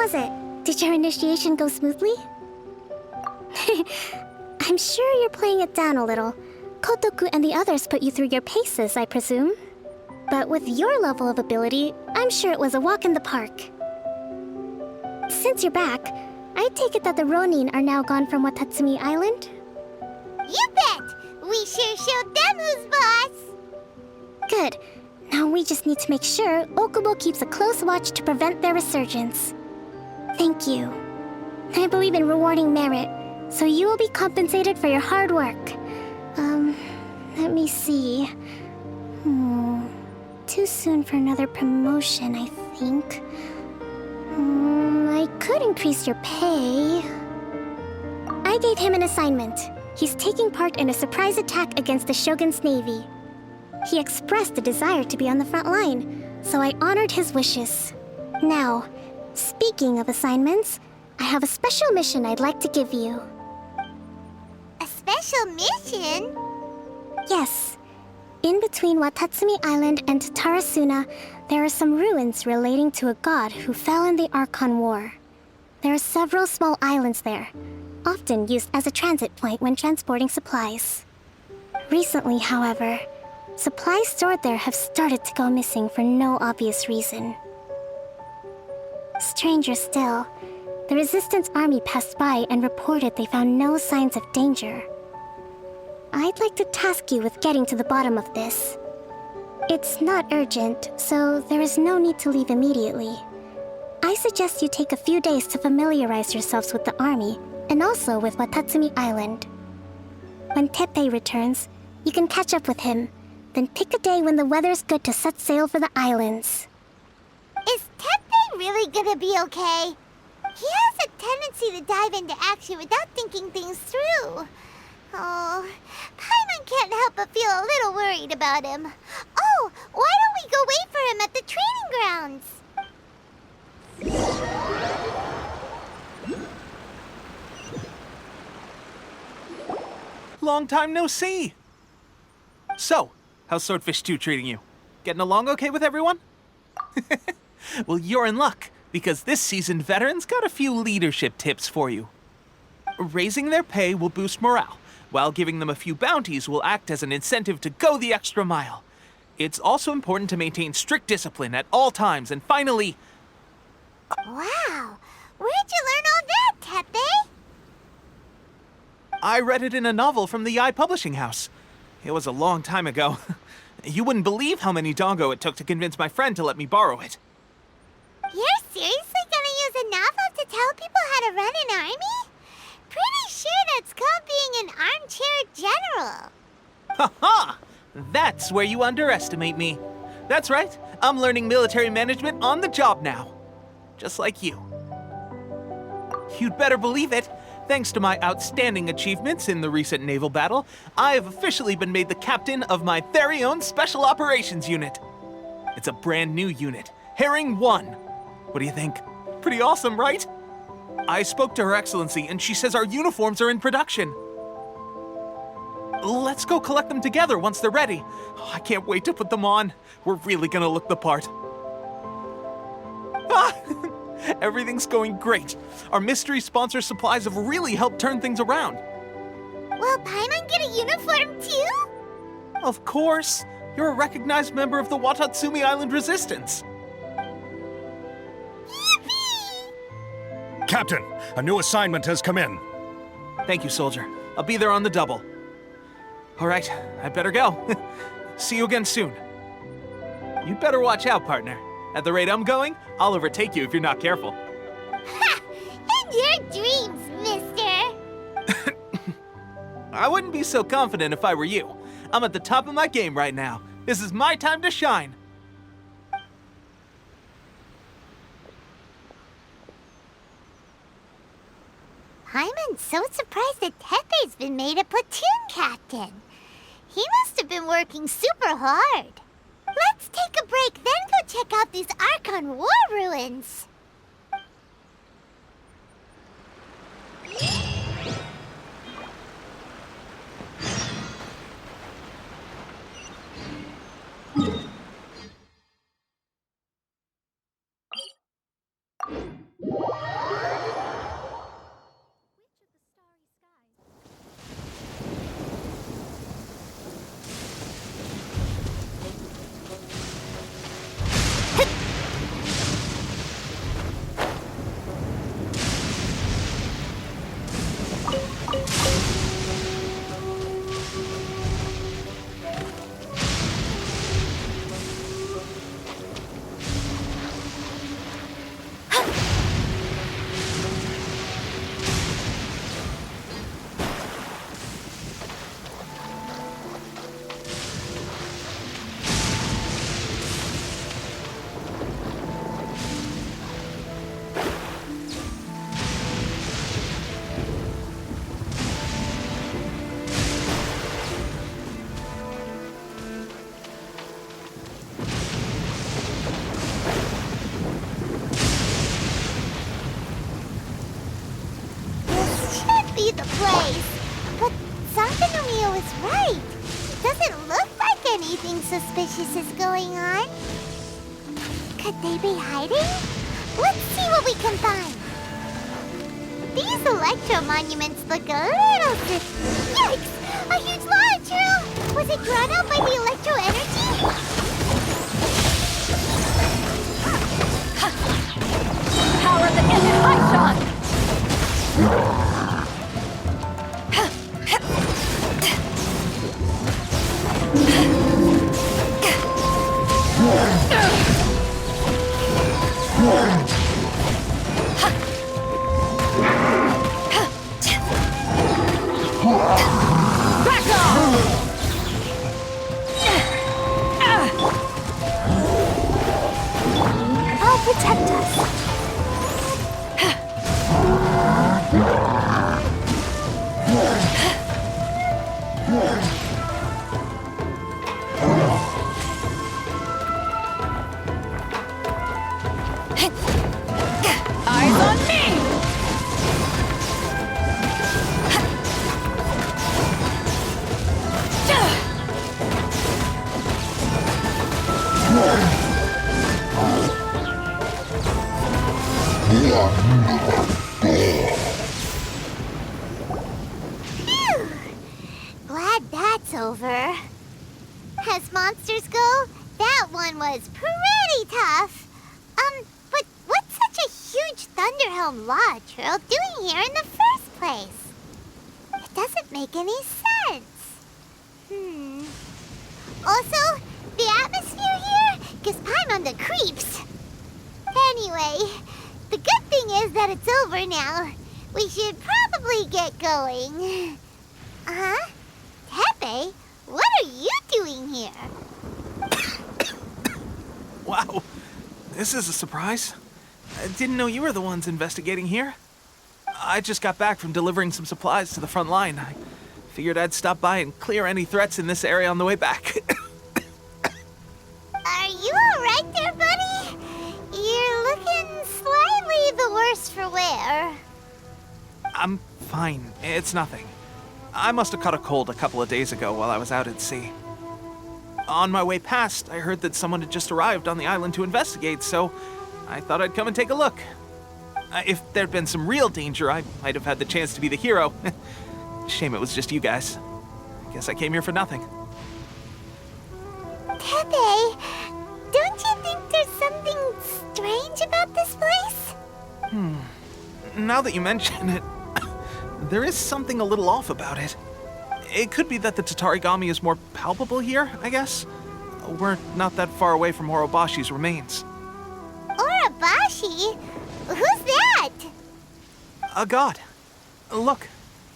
was it? Did your initiation go smoothly? I'm sure you're playing it down a little. Kotoku and the others put you through your paces, I presume. But with your level of ability, I'm sure it was a walk in the park. Since you're back, I take it that the Ronin are now gone from Watatsumi Island? You bet! We sure showed them who's boss! Good. Now we just need to make sure Okubo keeps a close watch to prevent their resurgence. Thank you. I believe in rewarding merit, so you will be compensated for your hard work. Let me see. Too soon for another promotion, I think. I could increase your pay. I gave him an assignment. He's taking part in a surprise attack against the Shogun's navy. He expressed a desire to be on the front line, so I honored his wishes. Now, speaking of assignments, I have a special mission I'd like to give you. A special mission? Yes. In between Watatsumi Island and Tarasuna, there are some ruins relating to a god who fell in the Archon War. There are several small islands there, often used as a transit point when transporting supplies. Recently, however, supplies stored there have started to go missing for no obvious reason. Stranger still, the Resistance Army passed by and reported they found no signs of danger. I'd like to task you with getting to the bottom of this. It's not urgent, so there is no need to leave immediately. I suggest you take a few days to familiarize yourselves with the army, and also with Watatsumi Island. When Teppei returns, you can catch up with him, then pick a day when the weather's good to set sail for the islands. Is Teppei really gonna be okay? He has a tendency to dive into action without thinking things through. Oh, Paimon can't help but feel a little worried about him. Oh, why don't we go wait for him at the training grounds? Long time no see! So, how's Swordfish 2 treating you? Getting along okay with everyone? Well, you're in luck, because this seasoned veteran's got a few leadership tips for you. Raising their pay will boost morale, while giving them a few bounties will act as an incentive to go the extra mile. It's also important to maintain strict discipline at all times, and finally... Wow! Where'd you learn all that, Teppei? I read it in a novel from the Yae Publishing House. It was a long time ago. You wouldn't believe how many dongo it took to convince my friend to let me borrow it. You're seriously gonna use a novel to tell people how to run an army? Pretty sure that's called being an armchair general. Ha-ha! That's where you underestimate me. That's right, I'm learning military management on the job now. Just like you. You'd better believe it. Thanks to my outstanding achievements in the recent naval battle, I have officially been made the captain of my very own Special Operations Unit. It's a brand new unit, Herring 1. What do you think? Pretty awesome, right? I spoke to Her Excellency, and she says our uniforms are in production. Let's go collect them together once they're ready. Oh, I can't wait to put them on. We're really gonna look the part. Ah! Everything's going great. Our mystery sponsor supplies have really helped turn things around. Will Paimon get a uniform too? Of course. You're a recognized member of the Watatsumi Island Resistance. Yippee! Captain, a new assignment has come in. Thank you, soldier. I'll be there on the double. All right, I better go. See you again soon. You'd better watch out, partner. At the rate I'm going, I'll overtake you if you're not careful. Ha! In your dreams, mister! I wouldn't be so confident if I were you. I'm at the top of my game right now. This is my time to shine. Paimon's so surprised that Teppei's been made a platoon captain. He must have been working super hard. Let's take a break, then go check out these Archon War ruins. must be the place. But Sankanomiya was right. It doesn't look like anything suspicious is going on. Could they be hiding? Let's see what we can find. These electro monuments look a little Yikes! A huge lava trail! Was it drawn out by the electro energy? Power the ended high shot! Back off! I'll protect us. Eyes on me! Phew! Glad that's over. As monsters go, that one was pretty tough. But what's such a huge Thunderhelm lava trail doing here in the first place? It doesn't make any sense. Also, the atmosphere here gives Paimon the creeps. Anyway, the good thing is that it's over now. We should probably get going. Huh? Tepe, what are you doing here? Wow, this is a surprise. I didn't know you were the ones investigating here. I just got back from delivering some supplies to the front line. I figured I'd stop by and clear any threats in this area on the way back. Are you alright there, buddy? You're looking slightly the worse for wear. I'm fine. It's nothing. I must have caught a cold a couple of days ago while I was out at sea. On my way past, I heard that someone had just arrived on the island to investigate, so I thought I'd come and take a look. If there'd been some real danger, I might have had the chance to be the hero. Shame it was just you guys. Guess I came here for nothing. Tepe, don't you think there's something strange about this place? Now that you mention it, there is something a little off about it. It could be that the Tatarigami is more palpable here, I guess. We're not that far away from Orobashi's remains. Orobashi? Who's that? A god. Look,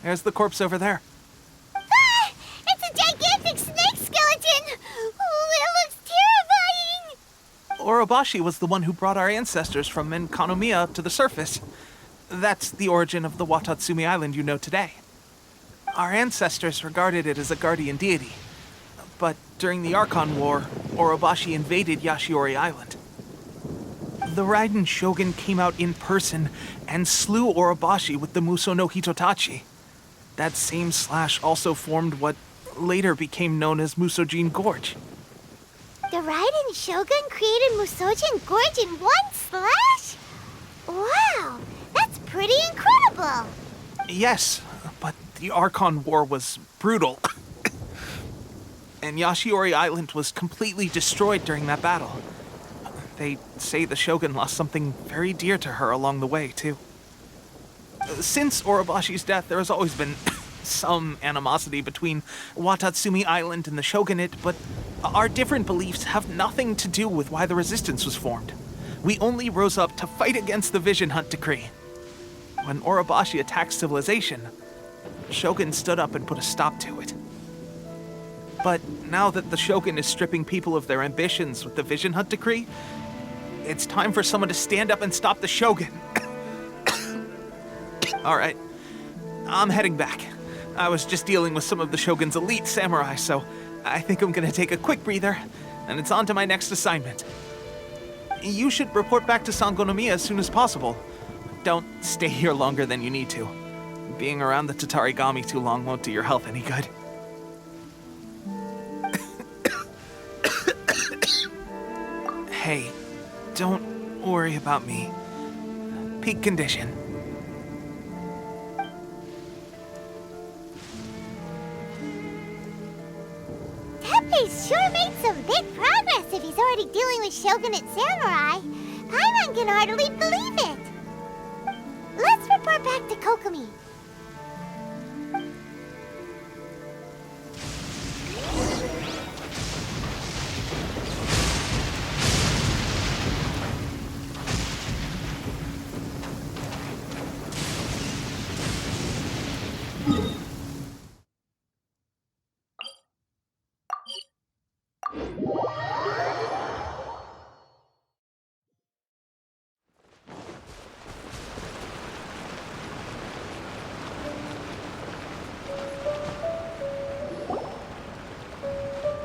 there's the corpse over there. Ah! It's a gigantic snake skeleton! Oh, it looks terrifying! Orobashi was the one who brought our ancestors from Enkanomiya to the surface. That's the origin of the Watatsumi Island you know today. Our ancestors regarded it as a guardian deity. But during the Archon War, Orobashi invaded Yashiori Island. The Raiden Shogun came out in person and slew Orobashi with the Muso no Hitotachi. That same slash also formed what later became known as Musojin Gorge. The Raiden Shogun created Musojin Gorge in one slash? Wow, that's pretty incredible! Yes, but the Archon War was brutal. And Yashiori Island was completely destroyed during that battle. They say the Shogun lost something very dear to her along the way, too. Since Orobashi's death, there has always been some animosity between Watatsumi Island and the Shogunate, but our different beliefs have nothing to do with why the resistance was formed. We only rose up to fight against the Vision Hunt Decree. When Orobashi attacked civilization, Shogun stood up and put a stop to it. But now that the Shogun is stripping people of their ambitions with the Vision Hunt Decree, it's time for someone to stand up and stop the Shogun. All right, I'm heading back. I was just dealing with some of the Shogun's elite samurai, so I think I'm gonna take a quick breather, and it's on to my next assignment. You should report back to Sangonomiya as soon as possible. Don't stay here longer than you need to. being around the Tatarigami too long won't do your health any good. Hey, don't worry about me. Peak condition. Teppei sure made some big progress if he's already dealing with Shogunate Samurai. Paimon can hardly believe it. Let's report back to Kokomi.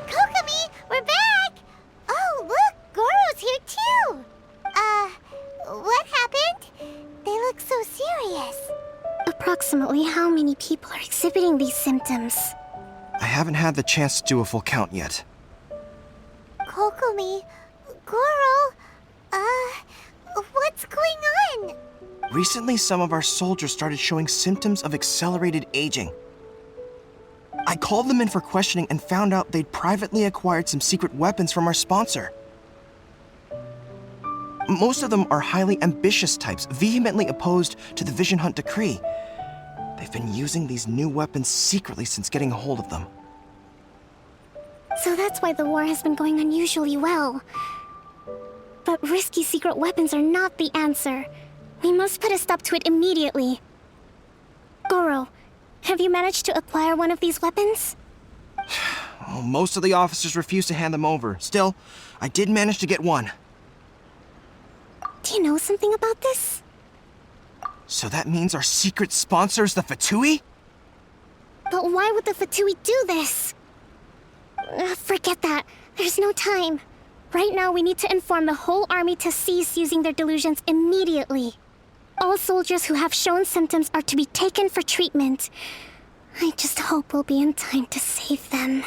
Kokomi, we're back! Oh, look, Goro's here too! What happened? They look so serious. Approximately how many people are exhibiting these symptoms? I haven't had the chance to do a full count yet. Kokomi, Goro, what's going on? Recently, some of our soldiers started showing symptoms of accelerated aging. I called them in for questioning and found out they'd privately acquired some secret weapons from our sponsor. Most of them are highly ambitious types, vehemently opposed to the Vision Hunt decree. They've been using these new weapons secretly since getting a hold of them. So that's why the war has been going unusually well. But risky secret weapons are not the answer. We must put a stop to it immediately. Goro, have you managed to acquire one of these weapons? Well, most of the officers refuse to hand them over. Still, I did manage to get one. Do you know something about this? So that means our secret sponsor is the Fatui? But why would the Fatui do this? Forget that. There's no time. Right now, we need to inform the whole army to cease using their delusions immediately. All soldiers who have shown symptoms are to be taken for treatment. I just hope we'll be in time to save them.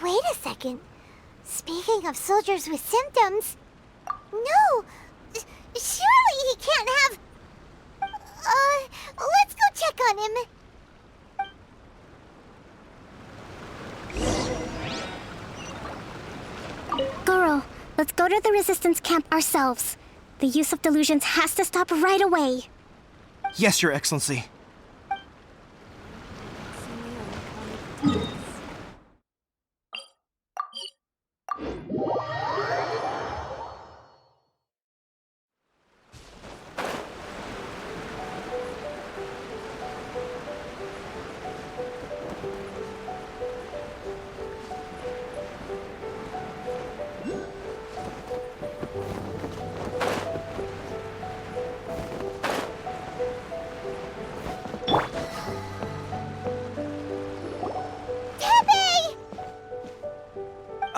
Wait a second. Speaking of soldiers with symptoms... No! Surely he can't have... let's go check on him. Goro, let's go to the resistance camp ourselves. The use of delusions has to stop right away. Yes, Your Excellency.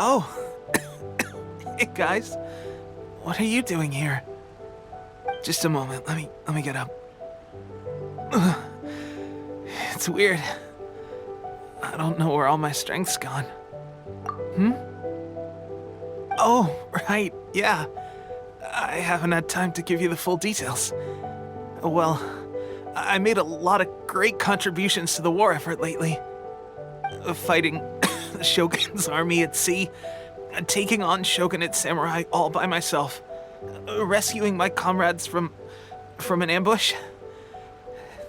Oh. Hey, guys. What are you doing here? Just a moment. Let me get up. It's weird. I don't know where all my strength's gone. Oh, right. Yeah. I haven't had time to give you the full details. Well, I made a lot of great contributions to the war effort lately. Fighting the Shogun's army at sea, taking on Shogunate samurai all by myself, rescuing my comrades from an ambush.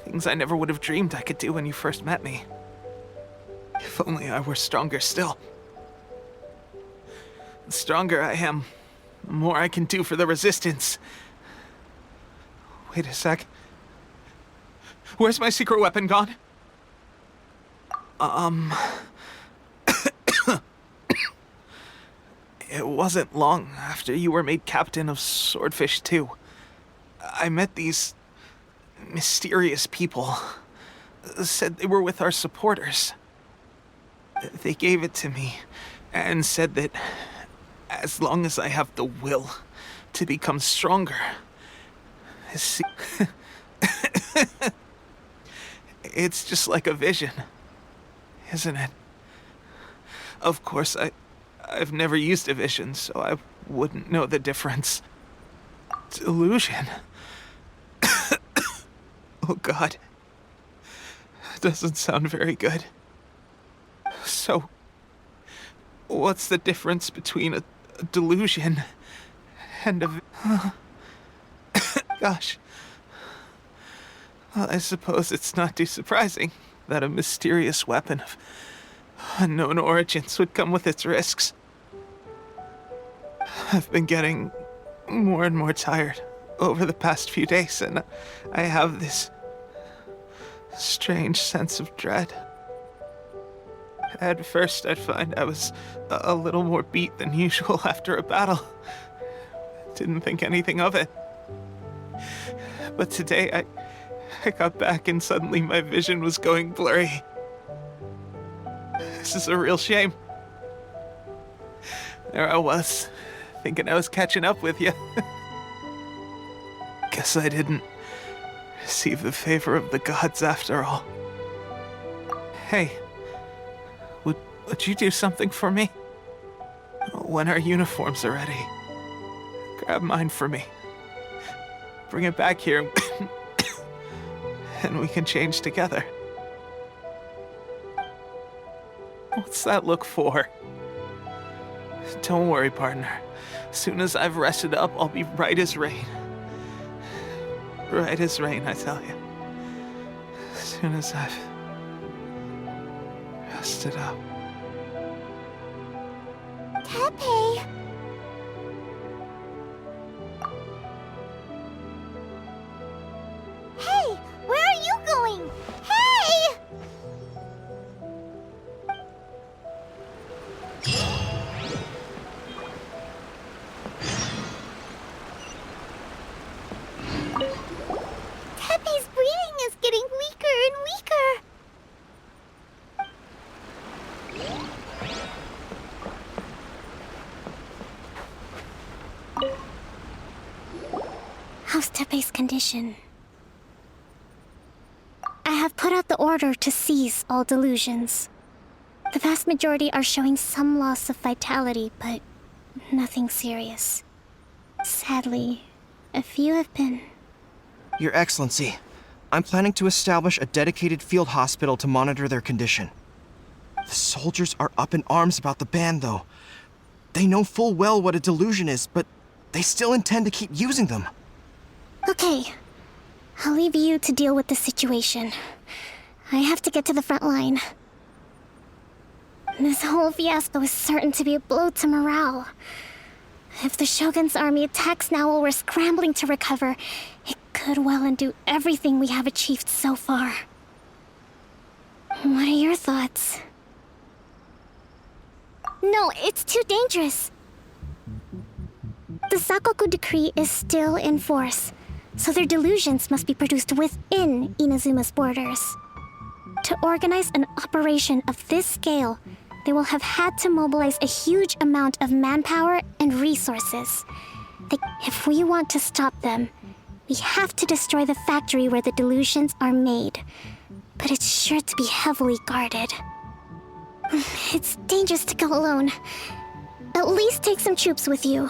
Things I never would have dreamed I could do when you first met me. If only I were stronger still. The stronger I am, the more I can do for the resistance. Wait a sec. Where's my secret weapon gone? It wasn't long after you were made captain of Swordfish 2. I met these mysterious people. Said they were with our supporters. They gave it to me and said that as long as I have the will to become stronger, It's just like a vision, isn't it? Of course, I've never used a vision, so I wouldn't know the difference. Delusion? Oh God. Doesn't sound very good. So, what's the difference between a delusion and a... Gosh. Well, I suppose it's not too surprising that a mysterious weapon of unknown origins would come with its risks. I've been getting more and more tired over the past few days, and I have this strange sense of dread. At first, I'd find I was a little more beat than usual after a battle. Didn't think anything of it. But today, I got back and suddenly my vision was going blurry. This is a real shame. There I was, thinking I was catching up with you. Guess I didn't receive the favor of the gods after all. Hey, would you do something for me? When our uniforms are ready, grab mine for me. Bring it back here, and we can change together. What's that look for? Don't worry, partner. As soon as I've rested up, I'll be right as rain. Right as rain, I tell you. As soon as I've rested up. Tepe! Hey! Where are you going? Hey! Tepe's breathing is getting weaker and weaker. How's Tepe's condition? I have put out the order to seize all delusions. The vast majority are showing some loss of vitality, but nothing serious. Sadly, a few have been... Your Excellency, I'm planning to establish a dedicated field hospital to monitor their condition. The soldiers are up in arms about the ban, though. They know full well what a delusion is, but they still intend to keep using them. Okay. I'll leave you to deal with the situation. I have to get to the front line. This whole fiasco is certain to be a blow to morale. If the Shogun's army attacks now while we're scrambling to recover, it could well undo everything we have achieved so far. What are your thoughts? No, it's too dangerous. The Sakoku decree is still in force, so their delusions must be produced within Inazuma's borders. To organize an operation of this scale, they will have had to mobilize a huge amount of manpower and resources. If we want to stop them, we have to destroy the factory where the delusions are made. But it's sure to be heavily guarded. It's dangerous to go alone. At least take some troops with you.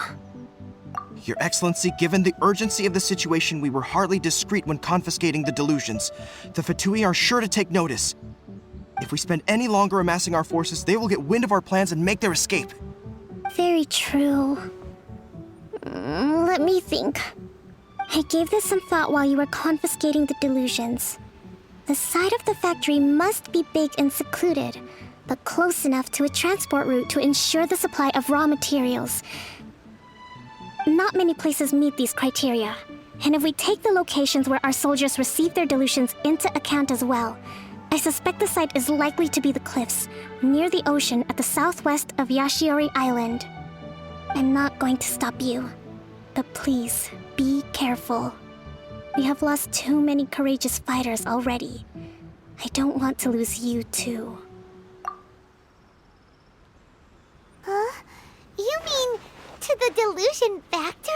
Your Excellency, given the urgency of the situation, we were hardly discreet when confiscating the delusions. The Fatui are sure to take notice. If we spend any longer amassing our forces, they will get wind of our plans and make their escape. Very true. Let me think. I gave this some thought while you were confiscating the delusions. The side of the factory must be big and secluded, but close enough to a transport route to ensure the supply of raw materials. Not many places meet these criteria, and if we take the locations where our soldiers receive their delusions into account as well, I suspect the site is likely to be the cliffs, near the ocean at the southwest of Yashiori Island. I'm not going to stop you, but please, be careful. We have lost too many courageous fighters already. I don't want to lose you too. Huh? You mean to the delusion factory?